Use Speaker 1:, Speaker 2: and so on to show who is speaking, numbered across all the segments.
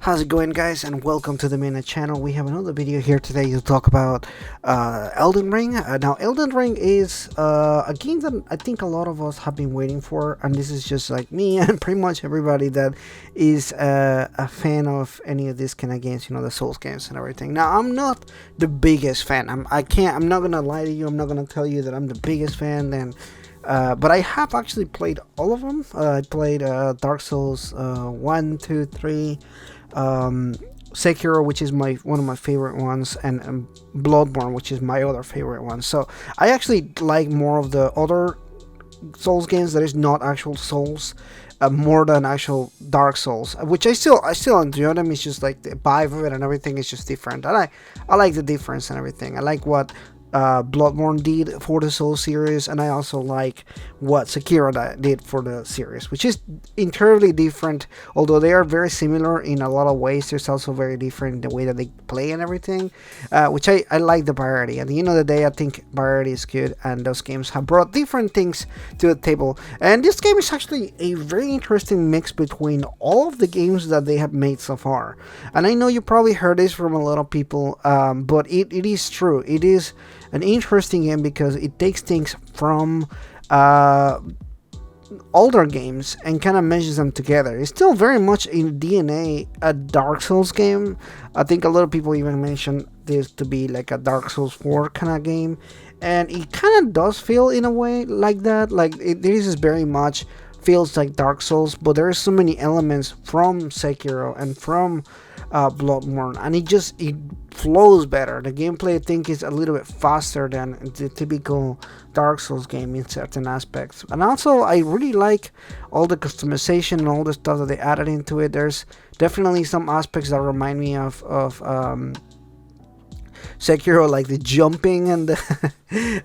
Speaker 1: How's it going, guys, and welcome to the main channel. We have another video here today to talk about Elden Ring. Now Elden Ring is a game that I think a lot of us have been waiting for, and this is just like me and pretty much everybody that is a fan of any of these kind of games, the Souls games and everything. Now I'm not the biggest fan. I'm not gonna lie to you. I'm not gonna tell you that I'm the biggest fan. But I have actually played all of them. I played Dark Souls 1, 2, 3, Sekiro, which is one of my favorite ones, and Bloodborne, which is my other favorite one. So I actually like more of the other Souls games that is not actual Souls, more than actual Dark Souls, which I still enjoy them. It's just like the vibe of it and everything is just different. And I like the difference and everything. I like what Bloodborne did for the Soul series, and I also like what Sekiro did for the series, which is entirely different. Although they are very similar in a lot of ways, there's also very different in the way that they play and everything, which I like the variety. At the end of the day, I think variety is good, and those games have brought different things to the table. And this game is actually a very interesting mix between all of the games that they have made so far. And I know you probably heard this from a lot of people, but it is true. It is an interesting game because it takes things from older games and kind of meshes them together. It's still very much in DNA a Dark Souls game. I think a lot of people even mention this to be like a Dark Souls 4 kind of game, and it kind of does feel in a way like that. Like this is very much feels like Dark Souls, but there are so many elements from Sekiro and from Bloodborne, and it flows better. The gameplay, I think, is a little bit faster than the typical Dark Souls game in certain aspects. And also, I really like all the customization and all the stuff that they added into it. There's definitely some aspects that remind me of Sekiro, like the jumping and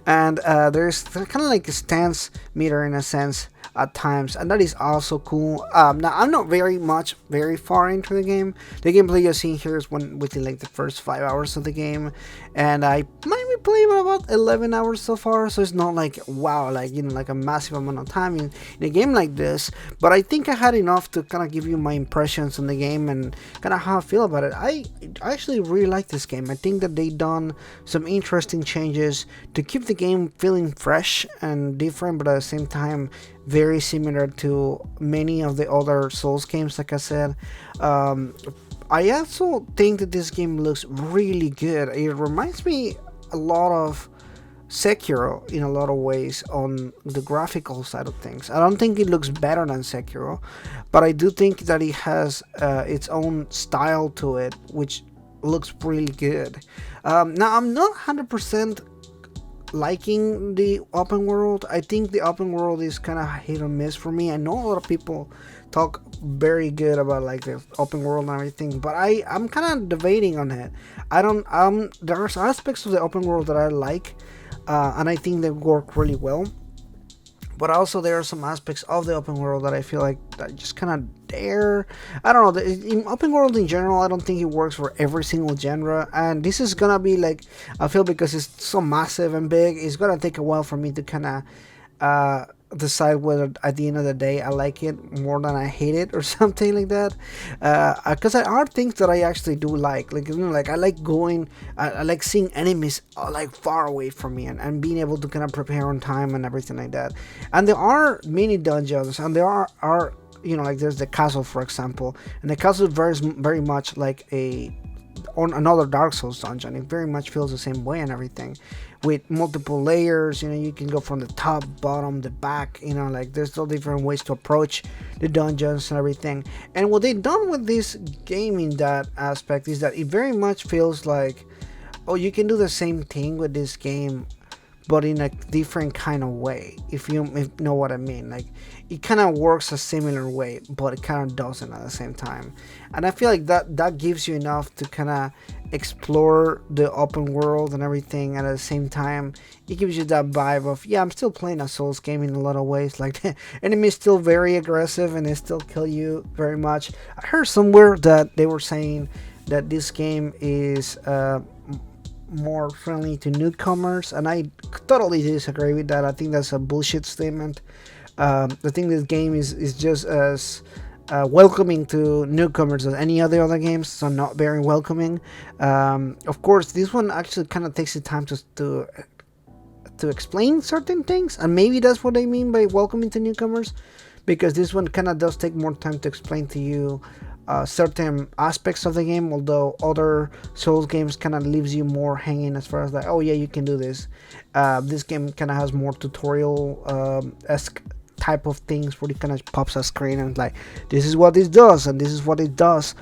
Speaker 1: and there's kind of like a stance meter in a sense at times, and that is also cool. Now I'm not very far into the game. The gameplay you're seeing here is within like the first 5 hours of the game, and I might be playing about 11 hours so far. So it's not like wow, like like a massive amount of time in a game like this. But I think I had enough to kind of give you my impressions on the game and kind of how I feel about it. I actually really like this game. I think that they done some interesting changes to keep the game feeling fresh and different, but at the same time very similar to many of the other Souls games. Like I said, I also think that this game looks really good. It reminds me a lot of Sekiro in a lot of ways on the graphical side of things. I don't think it looks better than Sekiro, but I do think that it has its own style to it, which looks really good. Now, I'm not 100% liking the open world. I think the open world is kind of hit or miss for me. I know a lot of people talk very good about like the open world and everything, but I'm kind of debating on it. I don't there's aspects of the open world that I like, and I think they work really well. But also there are some aspects of the open world that I feel like that just kind of there. I don't know. In open world in general, I don't think it works for every single genre. And this is gonna be like, I feel because it's so massive and big, it's gonna take a while for me to kind of decide whether at the end of the day I like it more than I hate it or something like that. Because there are things that I actually do like like I like going, I like seeing enemies like far away from me, and being able to kind of prepare on time and everything like that. And there are many dungeons, and there are like there's the castle, for example, and the castle is very much like on another Dark Souls dungeon. It very much feels the same way and everything, with multiple layers. You can go from the top, bottom, the back. Like there's all different ways to approach the dungeons and everything. And what they've done with this game in that aspect is that it very much feels like, oh, you can do the same thing with this game, but in a different kind of way, if you know what I mean. Like it kind of works a similar way, but it kind of doesn't at the same time. And I feel like that gives you enough to kind of explore the open world and everything, and at the same time it gives you that vibe of, yeah, I'm still playing a Souls game in a lot of ways. Like the enemy is still very aggressive and they still kill you very much. I heard somewhere that they were saying that this game is more friendly to newcomers, and I totally disagree with that. I think that's a bullshit statement. I think this game is just as welcoming to newcomers as any other games, so not very welcoming. Of course, this one actually kind of takes the time to explain certain things, and maybe that's what I mean by welcoming to newcomers, because this one kind of does take more time to explain to you certain aspects of the game, although other Souls games kind of leaves you more hanging as far as like, oh yeah, you can do this. This game kind of has more tutorial esque type of things where it kind of pops a screen and like, this is what this does and this is what it does.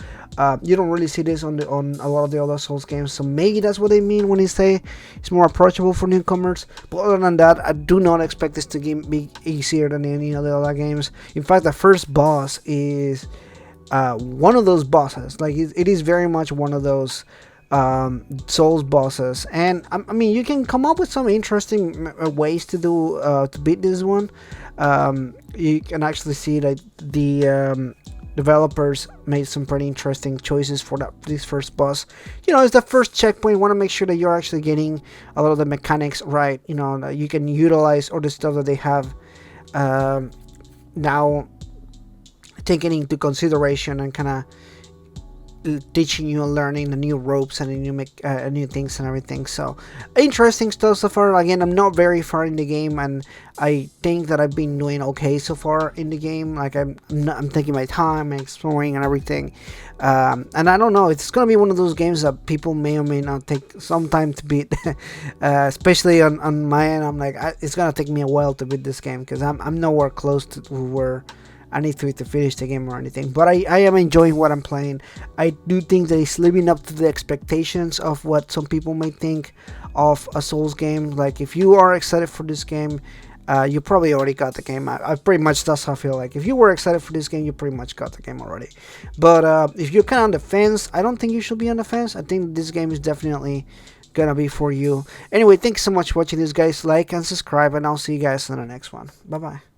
Speaker 1: You don't really see this on a lot of the other Souls games, so maybe that's what they mean when they say it's more approachable for newcomers. But other than that, I do not expect this to be easier than any of the other games. In fact, the first boss is one of those bosses. Like it is very much one of those Souls bosses, and I mean, you can come up with some interesting ways to do to beat this one. You can actually see that the developers made some pretty interesting choices for this first boss. You know, it's the first checkpoint. You want to make sure that you're actually getting a lot of the mechanics right. You know, that you can utilize all the stuff that they have now taken into consideration and kind of teaching you and learning the new ropes and the new things and everything. So interesting stuff so far. Again, I'm not very far in the game, and I think that I've been doing okay so far in the game. Like I'm taking my time and exploring and everything. And I don't know, it's gonna be one of those games that people may or may not take some time to beat. Especially on my end, I'm like, it's gonna take me a while to beat this game because I'm nowhere close to where I need to finish the game or anything, but I am enjoying what I'm playing. I do think that it's living up to the expectations of what some people may think of a Souls game. Like, if you are excited for this game, you probably already got the game. I pretty much, that's how I feel. Like, if you were excited for this game, you pretty much got the game already. But if you're kind of on the fence, I don't think you should be on the fence. I think this game is definitely gonna be for you. Anyway, thanks so much for watching this, guys. Like and subscribe, and I'll see you guys in the next one. Bye bye.